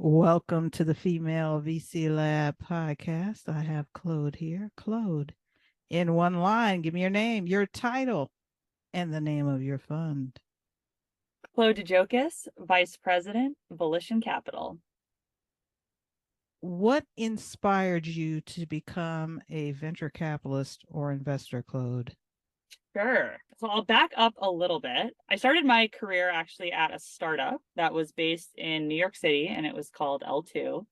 Welcome to the Female VC Lab podcast. I have Claude here. Claude, in one line, give me your name, your title, and the name of your fund. Claude Jocas, Vice President, Volition Capital. What inspired you to become a venture capitalist or investor, Claude? Sure. So I'll back up a little bit. I started my career actually at a startup that was based in New York City, and it was called L2.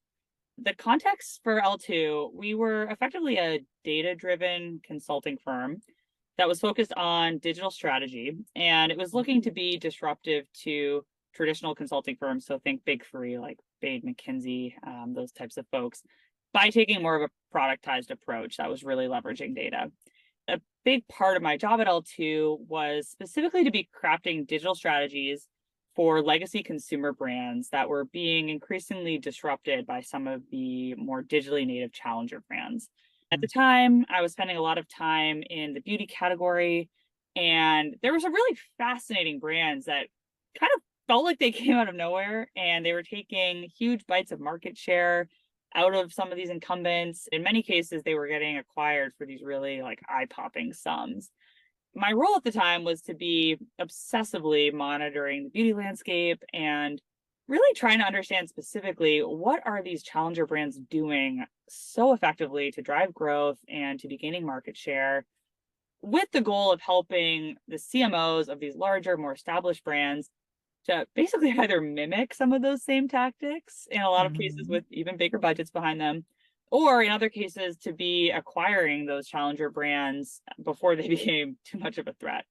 The context for L2, we were effectively a data-driven consulting firm that was focused on digital strategy, and it was looking to be disruptive to traditional consulting firms. So think Big Three like Bain, McKinsey, those types of folks, by taking more of a productized approach that was really leveraging data. A big part of my job at L2 was specifically to be crafting digital strategies for legacy consumer brands that were being increasingly disrupted by some of the more digitally native challenger brands. At the time, I was spending a lot of time in the beauty category, and there were some really fascinating brands that kind of felt like they came out of nowhere, and they were taking huge bites of market share out of some of these incumbents. In many cases, they were getting acquired for these really like eye-popping sums. My role at the time was to be obsessively monitoring the beauty landscape and really trying to understand specifically what are these challenger brands doing so effectively to drive growth and to be gaining market share, with the goal of helping the CMOs of these larger, more established brands to basically either mimic some of those same tactics, in a lot of cases with even bigger budgets behind them, or in other cases to be acquiring those challenger brands before they became too much of a threat.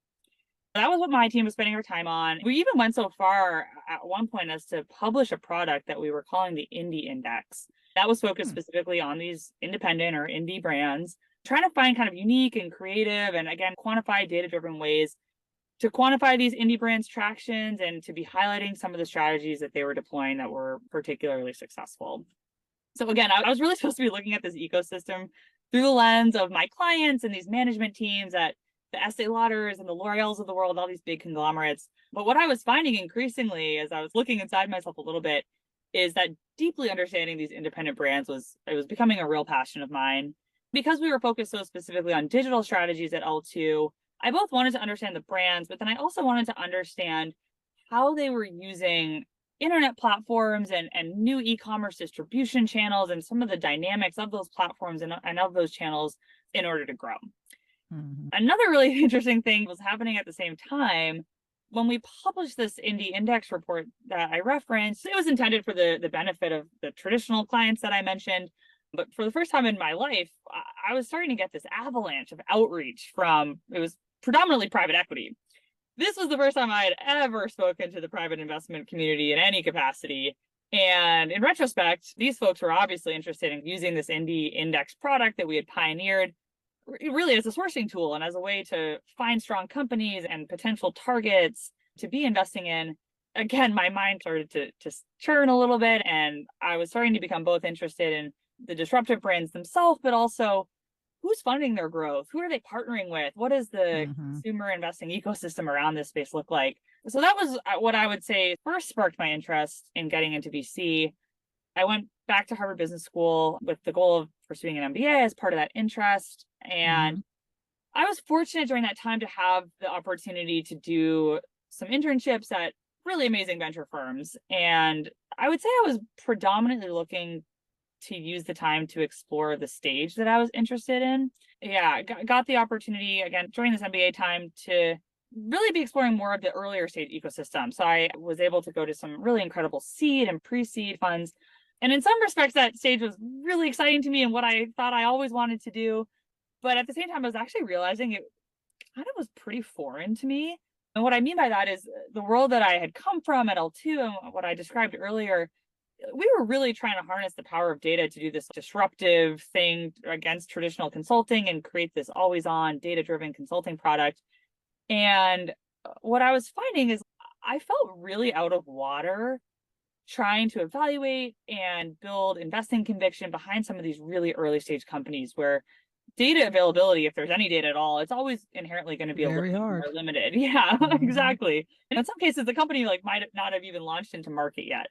That was what my team was spending our time on. We even went so far at one point as to publish a product that we were calling the Indie Index. That was focused specifically on these independent or indie brands, trying to find kind of unique and creative and, again, quantify data-driven ways to quantify these indie brands' tractions and to be highlighting some of the strategies that they were deploying that were particularly successful. So again, I was really supposed to be looking at this ecosystem through the lens of my clients and these management teams at the Estee Lauders and the L'Oreals of the world, all these big conglomerates. But what I was finding increasingly as I was looking inside myself a little bit is that deeply understanding these independent brands was becoming a real passion of mine. Because we were focused so specifically on digital strategies at L2, I both wanted to understand the brands, but then I also wanted to understand how they were using internet platforms and new e-commerce distribution channels and some of the dynamics of those platforms and of those channels in order to grow. Another really interesting thing was happening at the same time. When we published this Indie Index report that I referenced, it was intended for the benefit of the traditional clients that I mentioned. But for the first time in my life, I was starting to get this avalanche of outreach from, it was predominantly private equity. This was the first time I had ever spoken to the private investment community in any capacity. And in retrospect, these folks were obviously interested in using this Indie Index product that we had pioneered really as a sourcing tool and as a way to find strong companies and potential targets to be investing in. Again, my mind started to churn a little bit, and I was starting to become both interested in the disruptive brands themselves, but also who's funding their growth? Who are they partnering with? What does the consumer investing ecosystem around this space look like? So that was what I would say first sparked my interest in getting into VC. I went back to Harvard Business School with the goal of pursuing an MBA as part of that interest. And I was fortunate during that time to have the opportunity to do some internships at really amazing venture firms. And I would say I was predominantly looking to use the time to explore the stage that I was interested in. Yeah, got the opportunity, again, during this MBA time to really be exploring more of the earlier stage ecosystem. So I was able to go to some really incredible seed and pre-seed funds. And in some respects, that stage was really exciting to me and what I thought I always wanted to do. But at the same time, I was actually realizing it kind of was pretty foreign to me. And what I mean by that is the world that I had come from at L2 and what I described earlier, we were really trying to harness the power of data to do this disruptive thing against traditional consulting and create this always-on data-driven consulting product. And what I was finding is I felt really out of water trying to evaluate and build investing conviction behind some of these really early stage companies where data availability, if there's any data at all, it's always inherently going to be very hard, more limited. Yeah, exactly. And in some cases, the company might not have even launched into market yet.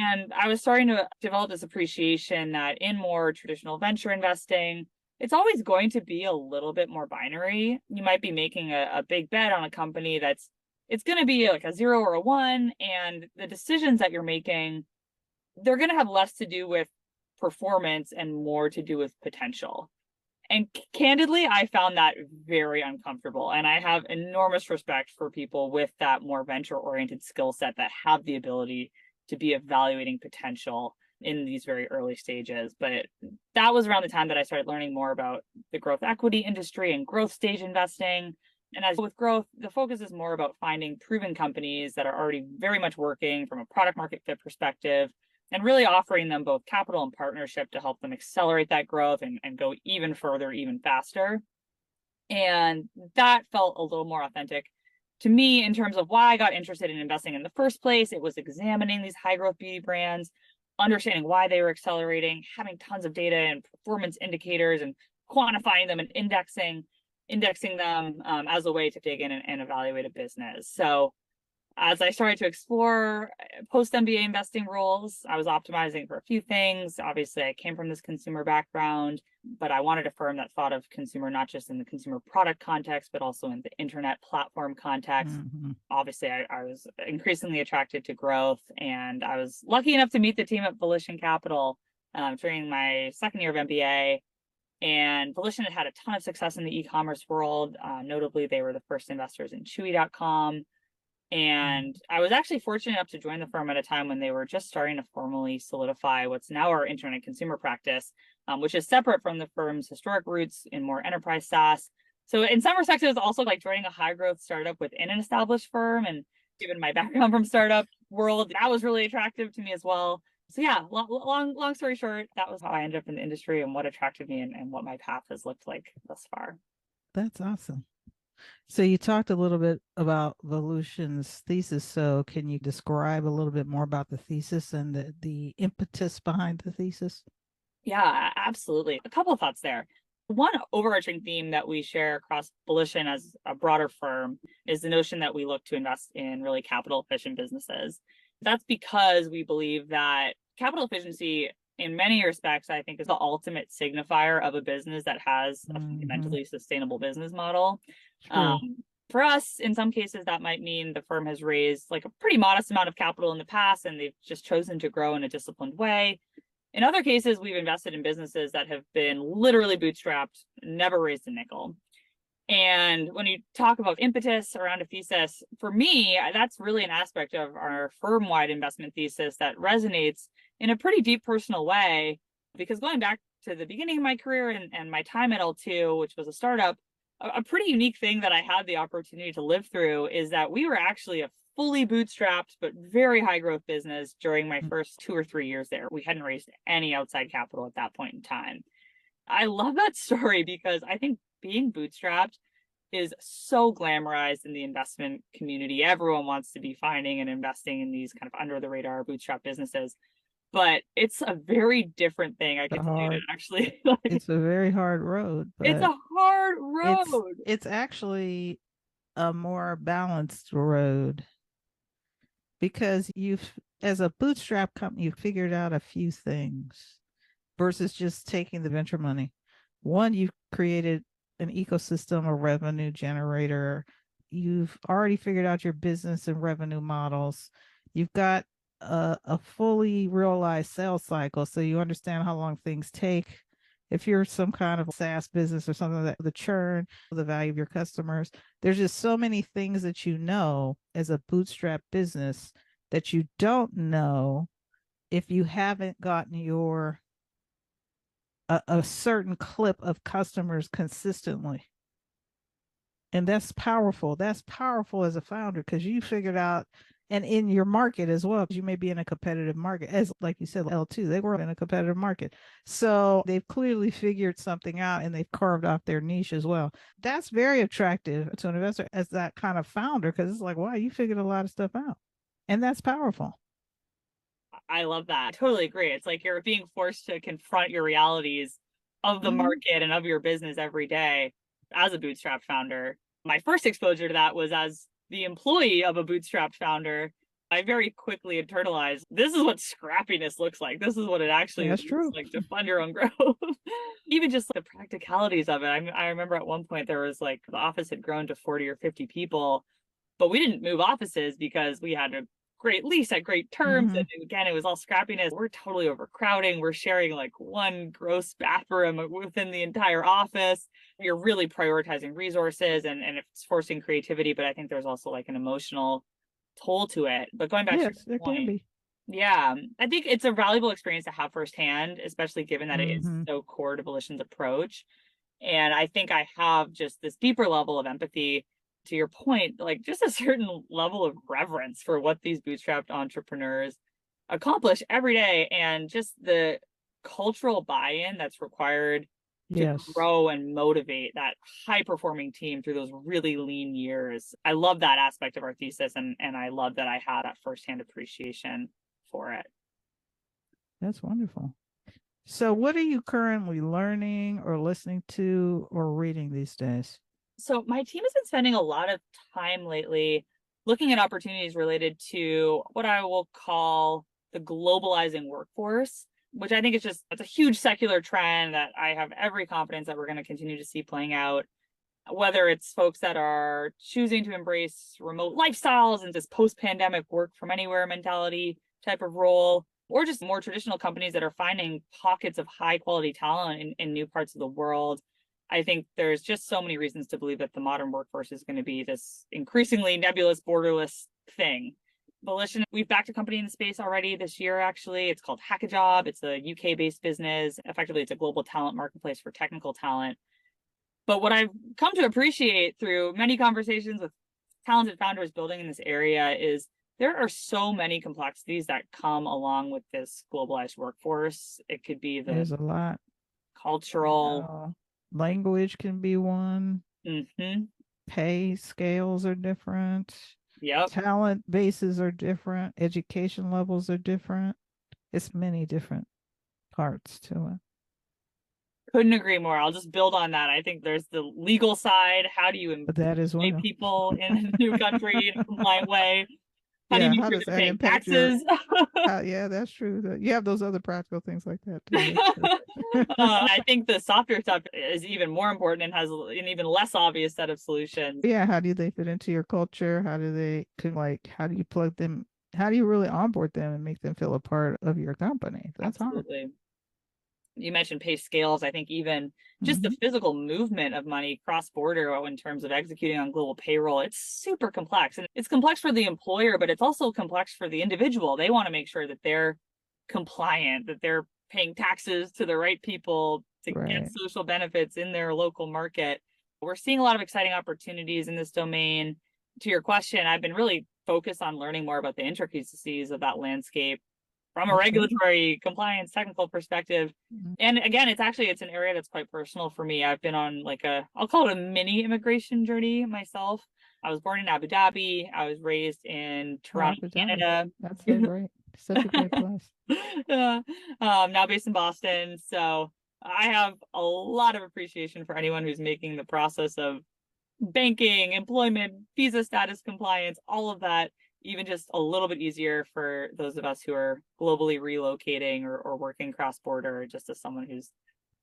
And I was starting to develop this appreciation that in more traditional venture investing, it's always going to be a little bit more binary. You might be making a big bet on a company it's going to be like a 0 or a 1. And the decisions that you're making, they're going to have less to do with performance and more to do with potential. And candidly, I found that very uncomfortable. And I have enormous respect for people with that more venture oriented skill set that have the ability to be evaluating potential in these very early stages. But that was around the time that I started learning more about the growth equity industry and growth stage investing. And as with growth, the focus is more about finding proven companies that are already very much working from a product market fit perspective and really offering them both capital and partnership to help them accelerate that growth and go even further, even faster. And that felt a little more authentic to me in terms of why I got interested in investing in the first place. It was examining these high growth beauty brands, understanding why they were accelerating, having tons of data and performance indicators and quantifying them and indexing them as a way to dig in and evaluate a business. So as I started to explore post MBA investing roles, I was optimizing for a few things. Obviously, I came from this consumer background, but I wanted a firm that thought of consumer not just in the consumer product context, but also in the internet platform context. Mm-hmm. Obviously, I was increasingly attracted to growth, and I was lucky enough to meet the team at Volition Capital during my second year of MBA. And Volition had a ton of success in the e-commerce world. Notably, they were the first investors in Chewy.com. And I was actually fortunate enough to join the firm at a time when they were just starting to formally solidify what's now our internet consumer practice, which is separate from the firm's historic roots in more enterprise SaaS. So in some respects, it was also like joining a high growth startup within an established firm. And given my background from startup world, that was really attractive to me as well. So yeah, long story short, that was how I ended up in the industry and what attracted me and what my path has looked like thus far. That's awesome. So you talked a little bit about Volition's thesis. So can you describe a little bit more about the thesis and the impetus behind the thesis? Yeah, absolutely. A couple of thoughts there. One overarching theme that we share across Volition as a broader firm is the notion that we look to invest in really capital efficient businesses. That's because we believe that capital efficiency, in many respects, I think is the ultimate signifier of a business that has a fundamentally sustainable business model. For us, in some cases, that might mean the firm has raised like a pretty modest amount of capital in the past, and they've just chosen to grow in a disciplined way. In other cases, we've invested in businesses that have been literally bootstrapped, never raised a nickel. And when you talk about impetus around a thesis, for me, that's really an aspect of our firm-wide investment thesis that resonates in a pretty deep personal way. Because going back to the beginning of my career and my time at L2, which was a startup, a pretty unique thing that I had the opportunity to live through is that we were actually a fully bootstrapped but very high growth business during my first 2 or 3 years there. We hadn't raised any outside capital at that point in time. I love that story because I think being bootstrapped is so glamorized in the investment community. Everyone wants to be finding and investing in these kind of under the radar bootstrap businesses. But it's a very different thing. I can tell you that actually. It's a very hard road. But it's a hard road. It's actually a more balanced road because as a bootstrap company, you figured out a few things versus just taking the venture money. One, you've created an ecosystem, a revenue generator. You've already figured out your business and revenue models. You've got a fully realized sales cycle, so you understand how long things take. If you're some kind of SaaS business or something, that the churn, the value of your customers, there's just so many things that you know as a bootstrap business that you don't know if you haven't gotten your a certain clip of customers consistently. And that's powerful. That's powerful as a founder because you figured out, and in your market as well, you may be in a competitive market, as like you said, L2, they were in a competitive market. So they've clearly figured something out and they've carved out their niche as well. That's very attractive to an investor as that kind of founder because it's like, wow, you figured a lot of stuff out. And that's powerful. I love that. I totally agree. It's like you're being forced to confront your realities of the market and of your business every day as a bootstrap founder. My first exposure to that was as the employee of a bootstrapped founder I very quickly internalized this is what scrappiness looks like. This is what it actually That's looks true. like to fund your own growth. Even just the practicalities of it. I remember at one point there was like the office had grown to 40 or 50 people, but we didn't move offices because we had a great lease at great terms. Hmm. And again, it was all scrappiness. We're totally overcrowding. We're sharing like one gross bathroom within the entire office. You're really prioritizing resources and it's forcing creativity. But I think there's also like an emotional toll to it. But going back to Yes, your there can point, be. yeah, I think it's a valuable experience to have firsthand, especially given that it is Hmm. so core to Volition's approach. And I think I have just this deeper level of empathy to your point, like just a certain level of reverence for what these bootstrapped entrepreneurs accomplish every day and just the cultural buy-in that's required to Yes, grow and motivate that high performing team through those really lean years. I love that aspect of our thesis and I love that I had that firsthand appreciation for it. that's wonderful. So, what are you currently learning or listening to or reading these days? So my team has been spending a lot of time lately looking at opportunities related to what I will call the globalizing workforce, which I think is just it's a huge secular trend that I have every confidence that we're going to continue to see playing out. Whether it's folks that are choosing to embrace remote lifestyles and this post-pandemic work from anywhere mentality type of role, or just more traditional companies that are finding pockets of high quality talent in new parts of the world. I think there's just so many reasons to believe that the modern workforce is going to be this increasingly nebulous, borderless thing. Volition, we've backed a company in the space already this year, actually. It's called Hackajob. It's a UK based business. Effectively, it's a global talent marketplace for technical talent. But what I've come to appreciate through many conversations with talented founders building in this area is there are so many complexities that come along with this globalized workforce. It could be the There's a lot. cultural. Uh, Language can be one. Mm-hmm. Pay scales are different. Yep. Talent bases are different. Education levels are different. It's many different parts to it. Couldn't agree more. I'll just build on that. I think there's the legal side. How do you But that is one employ of, people in a new country in a compliant way? How do you yeah, make how sure does they're that paying impact your, taxes? yeah, that's true. You have those other practical things like that too. That's true. I think the softer stuff is even more important and has an even less obvious set of solutions. Yeah, how do they fit into your culture? How do they how do you plug them? How do you really onboard them and make them feel a part of your company? That's hard. Absolutely. You mentioned pay scales. I think even just the Hmm. physical movement of money cross border in terms of executing on global payroll, it's super complex. And it's complex for the employer, but it's also complex for the individual. They want to make sure that they're compliant, that they're paying taxes to the right people to get Right. social benefits in their local market. We're seeing a lot of exciting opportunities in this domain. To your question, I've been really focused on learning more about the intricacies of that landscape from a Okay. regulatory compliance technical perspective. Mhm. And again, it's an area that's quite personal for me. I've been on like I'll call it a mini immigration journey myself. I was born in Abu Dhabi. I was raised in Oh, Toronto, Abu Dhabi. Canada. That's so great. Such a great place. Yeah. Now based in Boston. So I have a lot of appreciation for anyone who's making the process of banking, employment, visa status compliance, all of that, even just a little bit easier for those of us who are globally relocating or working cross border, just as someone who's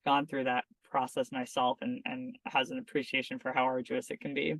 gone through that process myself and has an appreciation for how arduous it can be.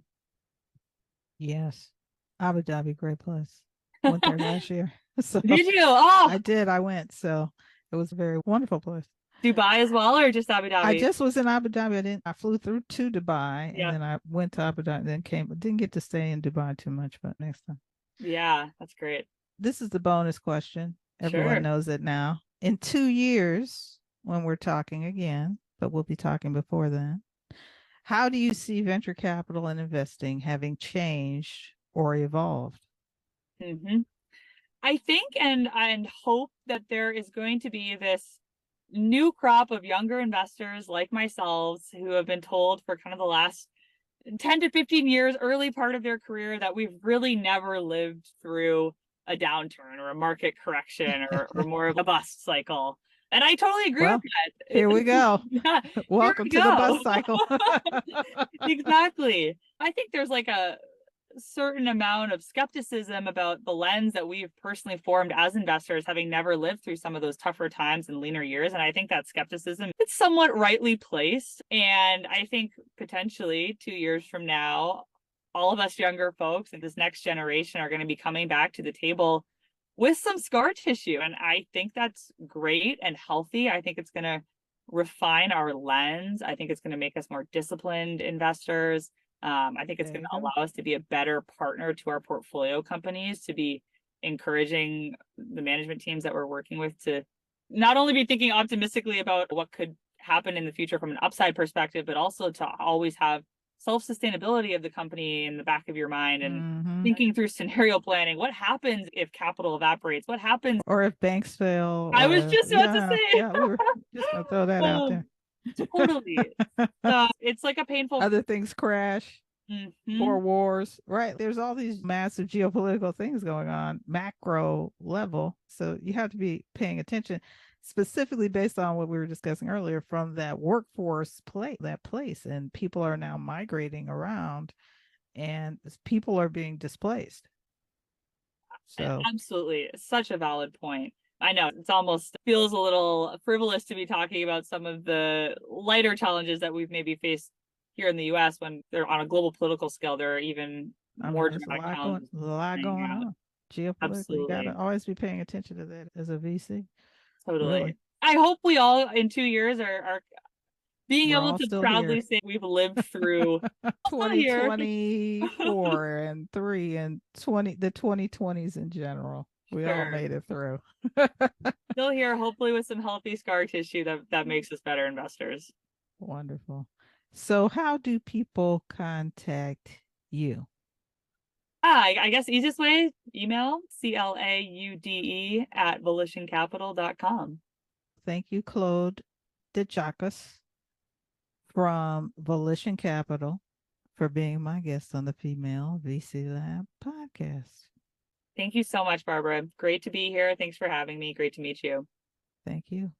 Yes. Abu Dhabi, great place. Went there last year. So Did you? Oh, I did. I went. So it was a very wonderful place. Dubai as well, or just Abu I Dhabi? just was in Abu Dhabi. I flew through to Dubai and Yeah. then I went to Abu Dhabi, then came, didn't get to stay in Dubai too much, but next time. Yeah, that's great. This is the bonus question. Everyone Sure. knows it now. In 2 years, when we're talking again, but we'll be talking before then, how do you see venture capital and investing having changed or evolved? Hmm. I think and hope that there is going to be this new crop of younger investors like myself who have been told for kind of the last 10 to 15 years, early part of their career, that we've really never lived through a downturn or a market correction or more of a bust cycle. And I totally agree with Well, here we that. go. Yeah, here Welcome we to the bus go. cycle. Exactly. I think there's like a certain amount of skepticism about the lens that we've personally formed as investors, having never lived through some of those tougher times and leaner years. And I think that skepticism, it's somewhat rightly placed. And I think potentially 2 years from now, all of us younger folks and this next generation are going to be coming back to the table with some scar tissue. And I think that's great and healthy. I think it's going to refine our lens. I think it's going to make us more disciplined investors. I think it's There going you to go. allow us to be a better partner to our portfolio companies, to be encouraging the management teams that we're working with to not only be thinking optimistically about what could happen in the future from an upside perspective, but also to always have self-sustainability of the company in the back of your mind and Mhm. thinking through scenario planning. What happens if capital evaporates? What happens? Or if banks fail, I was or just about to say. yeah, we were just gonna throw that out Oh, there. totally. So it's like a painful. Other things crash, Mhm. or wars, right? There's all these massive geopolitical things going on, macro level. So you have to be paying attention, specifically based on what we were discussing earlier from that workforce place, and people are now migrating around, and people are being displaced. So Absolutely. Such a valid point. I know it's almost feels a little frivolous to be talking about some of the lighter challenges that we've maybe faced here in the US when they're on a global political scale. There are even I more mean, there's dramatic challenges a lot playing going out. on geopolitically. You got to Absolutely. always be paying attention to that as a VC. Totally. Really, I hope we all in 2 years are being we're able all to still here. proudly say we've lived through still here. 2024 and 3 and 20, the 2020s in general. We all Sure. made it through. Still here, hopefully with some healthy scar tissue that makes us better investors. Wonderful. So, how do people contact you? I guess easiest way, email CLAUDE at volitioncapital.com. Thank you, Claude de Jocas from Volition Capital, for being my guest on the Female VC Lab podcast. Thank you so much, Barbara. Great to be here. Thanks for having me. Great to meet you. Thank you.